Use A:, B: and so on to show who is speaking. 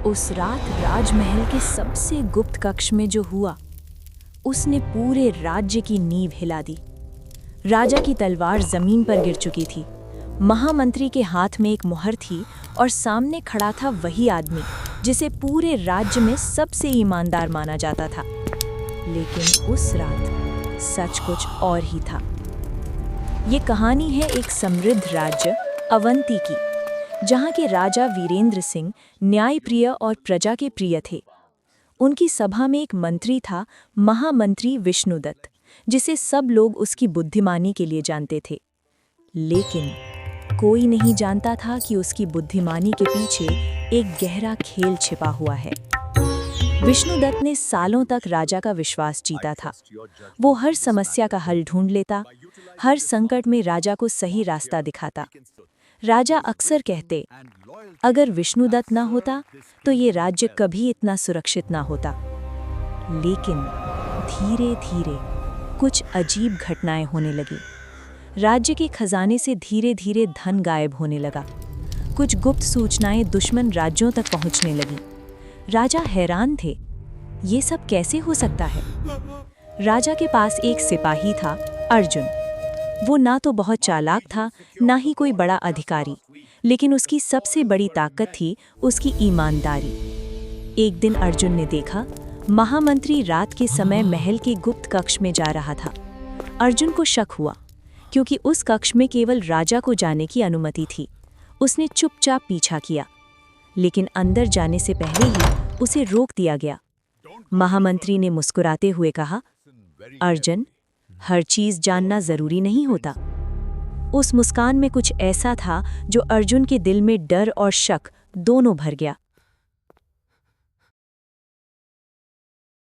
A: उस रात राजमहल के सबसे गुप्त कक्ष में जो हुआ, उसने पूरे राज्य की नींव हिला दी। राजा की तलवार जमीन पर गिर चुकी थी। महामंत्री के हाथ में एक मुहर थी और सामने खड़ा था वही आदमी जिसे पूरे राज्य में सबसे ईमानदार माना जाता था। लेकिन उस रात सच कुछ और ही था। ये कहानी है एक समृद्ध राज्य अवंती की, जहाँ के राजा वीरेंद्र सिंह न्यायप्रिय और प्रजा के प्रिय थे। उनकी सभा में एक मंत्री था, महामंत्री विष्णुदत्त, जिसे सब लोग उसकी बुद्धिमानी के लिए जानते थे। लेकिन कोई नहीं जानता था कि उसकी बुद्धिमानी के पीछे एक गहरा खेल छिपा हुआ है। विष्णुदत्त ने सालों तक राजा का विश्वास जीता था। वो हर समस्या का हल ढूंढ लेता, हर संकट में राजा को सही रास्ता दिखाता। राजा अक्सर कहते, अगर विष्णुदत्त ना होता तो ये राज्य कभी इतना सुरक्षित ना होता। लेकिन धीरे धीरे कुछ अजीब घटनाएं होने लगी। राज्य के खजाने से धीरे धीरे धन गायब होने लगा। कुछ गुप्त सूचनाएं दुश्मन राज्यों तक पहुंचने लगी। राजा हैरान थे, ये सब कैसे हो सकता है? राजा के पास एक सिपाही था, अर्जुन। वो ना तो बहुत चालाक था, ना ही कोई बड़ा अधिकारी, लेकिन उसकी सबसे बड़ी ताकत थी उसकी ईमानदारी। एक दिन अर्जुन ने देखा, महामंत्री रात के समय महल के गुप्त कक्ष में जा रहा था। अर्जुन को शक हुआ, क्योंकि उस कक्ष में केवल राजा को जाने की अनुमति थी। उसने चुपचाप पीछा किया, लेकिन अंदर जाने से पहले ही उसे रोक दिया गया। महामंत्री ने मुस्कुराते हुए कहा, अर्जुन, हर चीज जानना जरूरी नहीं होता। उस मुस्कान में कुछ ऐसा था जो अर्जुन के दिल में डर और शक दोनों भर गया।